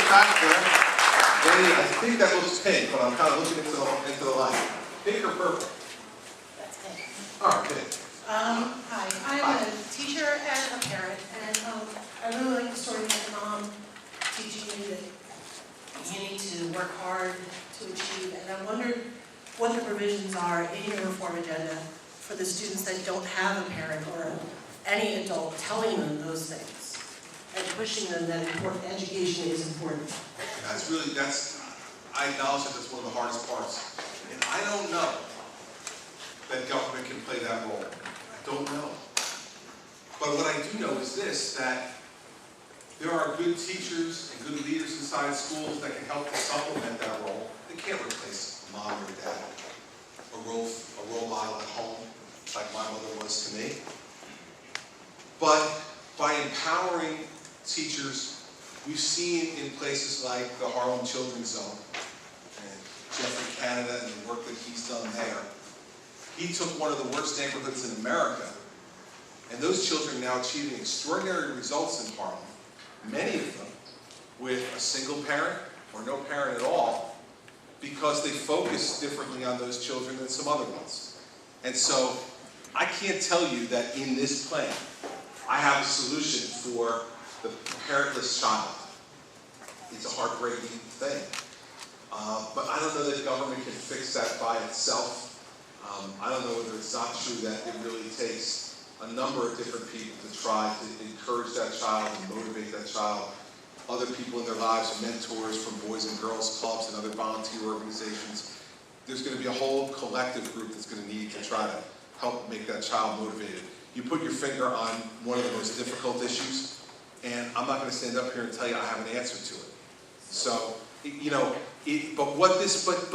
back there. I think that looks pink, but I'm kind of looking into the light. Pink or purple? That's pink. All right, pink. Hi, I'm a teacher and a parent, and I really like the story of my mom teaching me that you need to work hard to achieve, and I wondered what the provisions are in your reform agenda for the students that don't have a parent or any adult telling them those things and pushing them that education is important. I acknowledge that that's one of the hardest parts. And I don't know that government can play that role. I don't know. But what I do know is this, that there are good teachers and good leaders inside schools that can help to supplement that role. They can't replace mom or dad, a role model at home, like my mother was to me. But by empowering teachers, we've seen in places like the Harlem Children's Zone, and Jeffrey Canada and the work that he's done there. He took one of the worst neighborhoods in America, and those children are now achieving extraordinary results in Harlem, many of them with a single parent or no parent at all, because they focus differently on those children than some other ones. And so I can't tell you that in this plan I have a solution for the parentless child. It's a heartbreaking thing. But I don't know that government can fix that by itself. I don't know whether it's not true that it really takes a number of different people to try to encourage that child and motivate that child. Other people in their lives, mentors from Boys and Girls Clubs and other volunteer organizations. There's going to be a whole collective group that's going to need to try to help make that child motivated. You put your finger on one of the most difficult issues, and I'm not going to stand up here and tell you I have an answer to it. So, but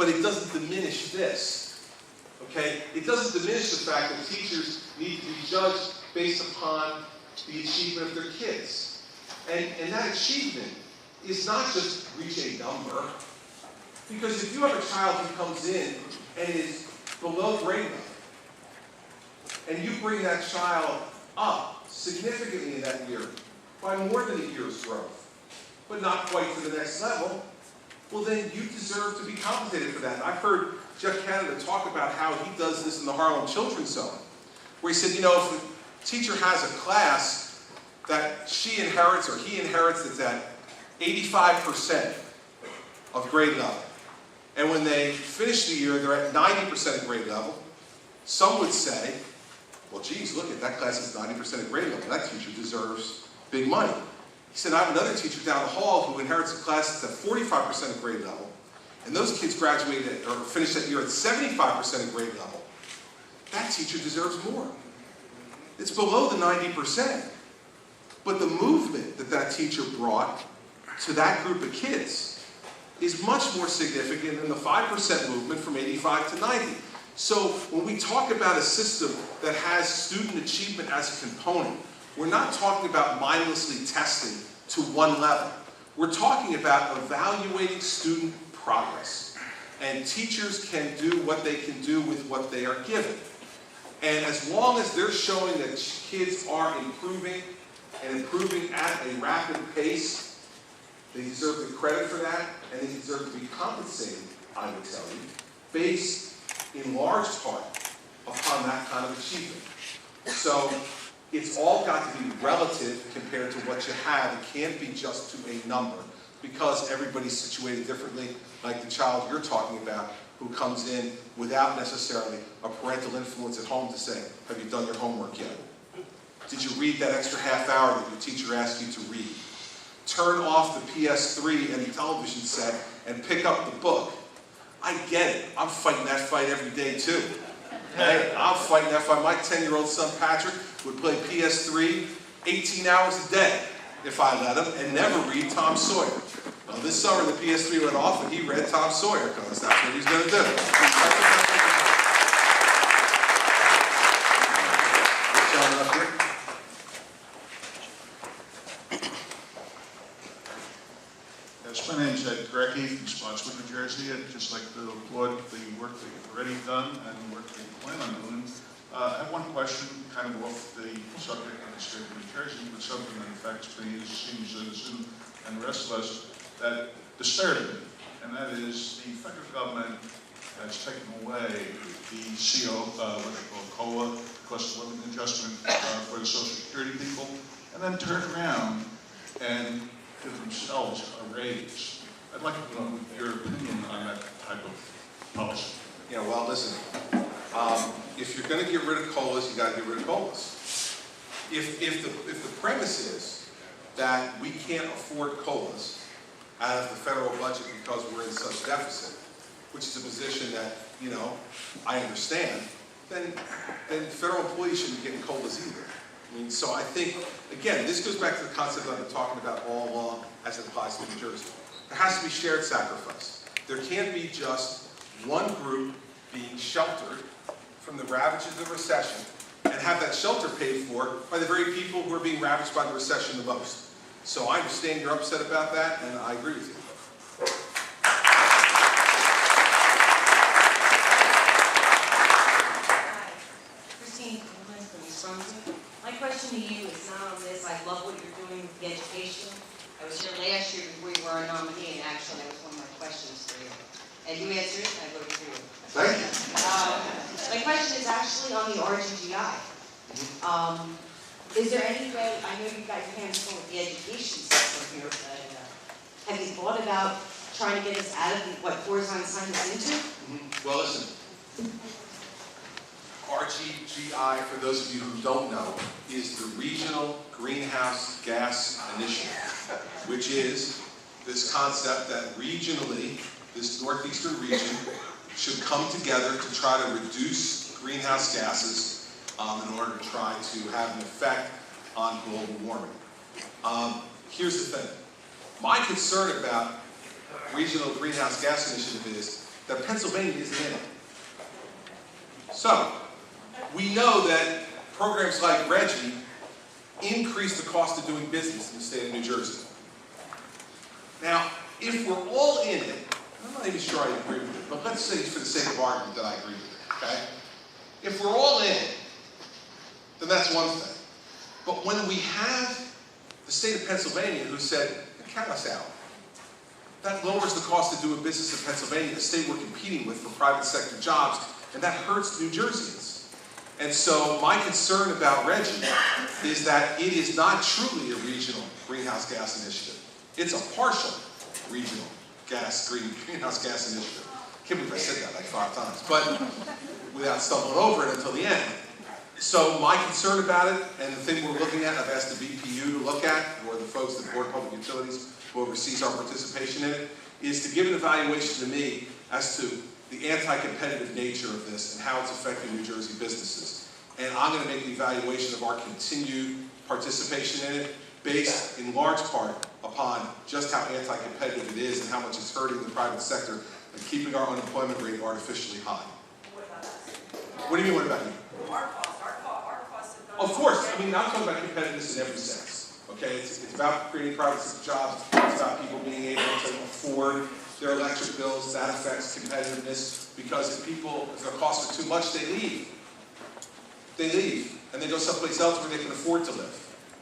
it doesn't diminish this, okay? It doesn't diminish the fact that teachers need to be judged based upon the achievement of their kids. And that achievement is not just reach a number, because if you have a child who comes in and is below grade level, and you bring that child up significantly in that year, by more than a year's growth, but not quite to the next level, well then you deserve to be compensated for that. And I've heard Jeff Canada talk about how he does this in the Harlem Children's Zone, where he said, if a teacher has a class that she inherits or he inherits that's at 85% of grade level, and when they finish the year they're at 90% of grade level, some would say, well, geez, look at that class is 90% of grade level. That teacher deserves big money. He said, I have another teacher down the hall who inherits a class that's at 45% of grade level, and those kids graduated or finished that year at 75% of grade level. That teacher deserves more. It's below the 90%. But the movement that that teacher brought to that group of kids is much more significant than the 5% movement from 85 to 90. So when we talk about a system that has student achievement as a component, we're not talking about mindlessly testing to one level. We're talking about evaluating student progress. And teachers can do what they can do with what they are given. And as long as they're showing that kids are improving and improving at a rapid pace, they deserve the credit for that, and they deserve to be compensated, I would tell you, based in large part upon that kind of achievement. So it's all got to be relative compared to what you have. It can't be just to a number, because everybody's situated differently, like the child you're talking about who comes in without necessarily a parental influence at home to say, have you done your homework yet? Did you read that extra half hour that your teacher asked you to read? Turn off the PS3 and the television set and pick up the book. I get it. I'm fighting that fight every day too. Okay? I'm fighting that fight. My 10-year-old son Patrick would play PS3 18 hours a day if I let him, and never read Tom Sawyer. Well, this summer the PS3 went off and he read Tom Sawyer because that's what he's going to do. This gentleman up here. Yes, my name's Greg Heath from Spotswood, New Jersey. I'd just like to applaud the work that you've already done and the work that you plan on doing. I have one question, kind of off the subject of the state of New Jersey, but something that affects me as a senior citizen and the rest of us. that disturbed me, and that is the federal government has taken away the what they call COLA, cost of living adjustment for the Social Security people, and then turned around and give themselves a raise. I'd like to know your opinion on that type of policy. Yeah, well, listen, if you're going to get rid of COLAs, you got to get rid of COLAs. If the premise is that we can't afford COLAs out of the federal budget because we're in such deficit, which is a position that, you know, I understand, then federal employees shouldn't be getting COLAs either. I mean, so I think, again, this goes back to the concept I've been talking about all along as it applies to New Jersey. There has to be shared sacrifice. There can't be just one group being sheltered from the ravages of recession and have that shelter paid for by the very people who are being ravaged by the recession the most. So I understand you're upset about that, and I agree with you. My question to you is not on this. I love what you're doing with the education. I was here last year before you were a nominee, and actually that was one of my questions for you. And you answered it, and I voted for you. Thank you. My question is actually on the RGGI. Is there any way, I know you guys hands full with the education system here, but have you thought about trying to get us out of what Corzine signed us into? Well, listen. RGGI, for those of you who don't know, is the Regional Greenhouse Gas Initiative, which is this concept that regionally, this northeastern region should come together to try to reduce greenhouse gases in order to try to have an effect on global warming. Here's the thing. My concern about Regional Greenhouse Gas Initiative is that Pennsylvania isn't in it. So, we know that programs like RGGI increase the cost of doing business in the state of New Jersey. Now, if we're all in it, I'm not even sure I agree with it, but let's say for the sake of argument that I agree with it, okay? If we're all in it, then that's one thing. But when we have the state of Pennsylvania who said, count us out, that lowers the cost of doing business in Pennsylvania, the state we're competing with for private sector jobs, and that hurts New Jerseyans. And so my concern about RGGI is that it is not truly a regional greenhouse gas initiative. It's a partial regional greenhouse gas initiative. I can't believe I said that like 5 times, but without stumbling over it until the end. So my concern about it, and the thing we're looking at, I've asked the BPU to look at, or the folks at the Board of Public Utilities who oversees our participation in it, is to give an evaluation to me as to the anti-competitive nature of this and how it's affecting New Jersey businesses. And I'm going to make the evaluation of our continued participation in it based in large part upon just how anti-competitive it is and how much it's hurting the private sector and keeping our unemployment rate artificially high. What about us? What do you mean, what about you? Our costs have gone up. Of course, I mean, I'm talking about competitiveness in every sense, okay? It's about creating private sector jobs, it's about people being able to afford their electric bills. That affects competitiveness, because if their costs are too much, they leave. And they go someplace else where they can afford to live.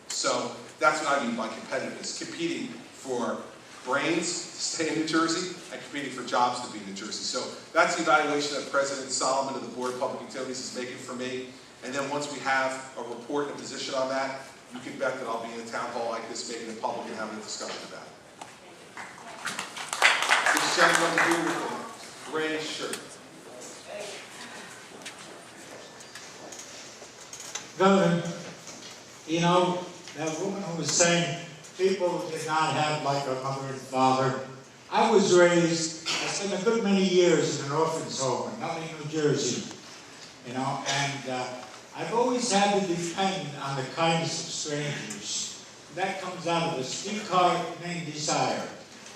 So that's what I mean by competitiveness, competing for brains to stay in New Jersey and competing for jobs to be in New Jersey. So that's the evaluation that President Solomon of the Board of Public Utilities is making for me. And then once we have a report and a position on that, you can bet that I'll be in a town hall like this, making it public and having a discussion about it. This gentleman here with the gray shirt. Governor, you know, that woman who was saying people did not have like a mother and father. I was raised, I spent a good many years in an orphan's home in Nutley, New Jersey, you know, and I've always had to depend on the kindness of strangers. That comes out of a streetcar named Desire.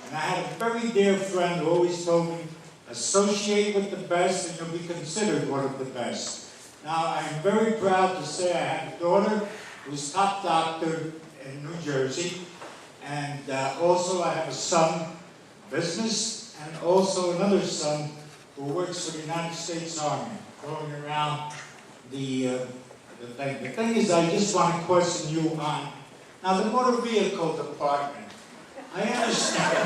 And I had a very dear friend who always told me, associate with the best and you'll be considered one of the best. Now, I'm very proud to say I have a daughter who's top doctor in New Jersey, and also I have a son, business, and also another son who works for the United States Army, going around the thing. The thing is, I just want to question you on, now the motor vehicle department, I understand.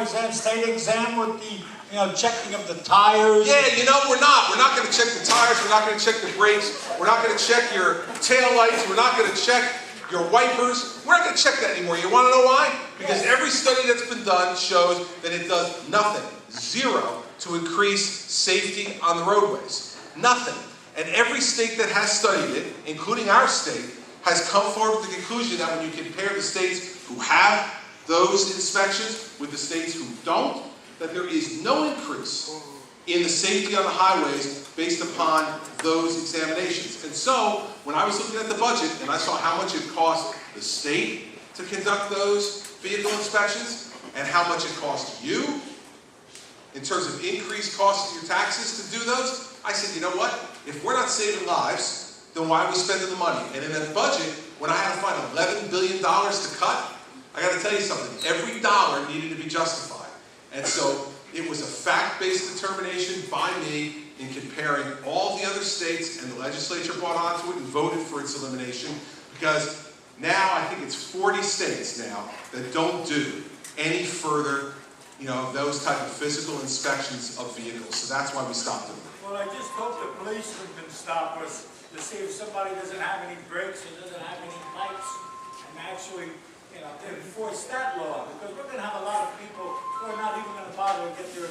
exam, state exam with the, checking of the tires? Yeah, we're not. We're not going to check the tires. We're not going to check the brakes. We're not going to check your tail lights. We're not going to check your wipers. We're not going to check that anymore. You want to know why? Because every study that's been done shows that it does nothing, zero, to increase safety on the roadways. Nothing. And every state that has studied it, including our state, has come forward with the conclusion that when you compare the states who have those inspections with the states who don't, that there is no increase in the safety on the highways based upon those examinations. And so, when I was looking at the budget and I saw how much it cost the state to conduct those vehicle inspections and how much it cost you in terms of increased costs of your taxes to do those, I said, you know what? If we're not saving lives, then why are we spending the money? And in that budget, when I had to find $11 billion to cut, I got to tell you something. Every dollar needed to be justified. And so it was a fact-based determination by me in comparing all the other states, and the legislature bought onto it and voted for its elimination, because now I think it's 40 states now that don't do any further, those type of physical inspections of vehicles. So that's why we stopped doing it. Well, I just hope the policeman can stop us to see if somebody doesn't have any brakes or doesn't have any lights, and actually, to enforce that law, because we're going to have a lot of people who are not even going to bother to get their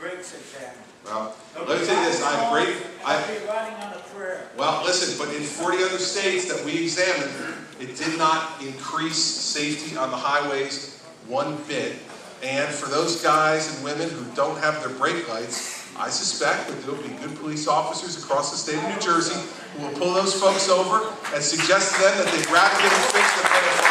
brakes examined. Well, let me tell you this, I'll be riding on a prayer. Well, listen, but in 40 other states that we examined, it did not increase safety on the highways one bit. And for those guys and women who don't have their brake lights, I suspect that there will be good police officers across the state of New Jersey who will pull those folks over and suggest to them that they'd rather get them fixed than pay a fine.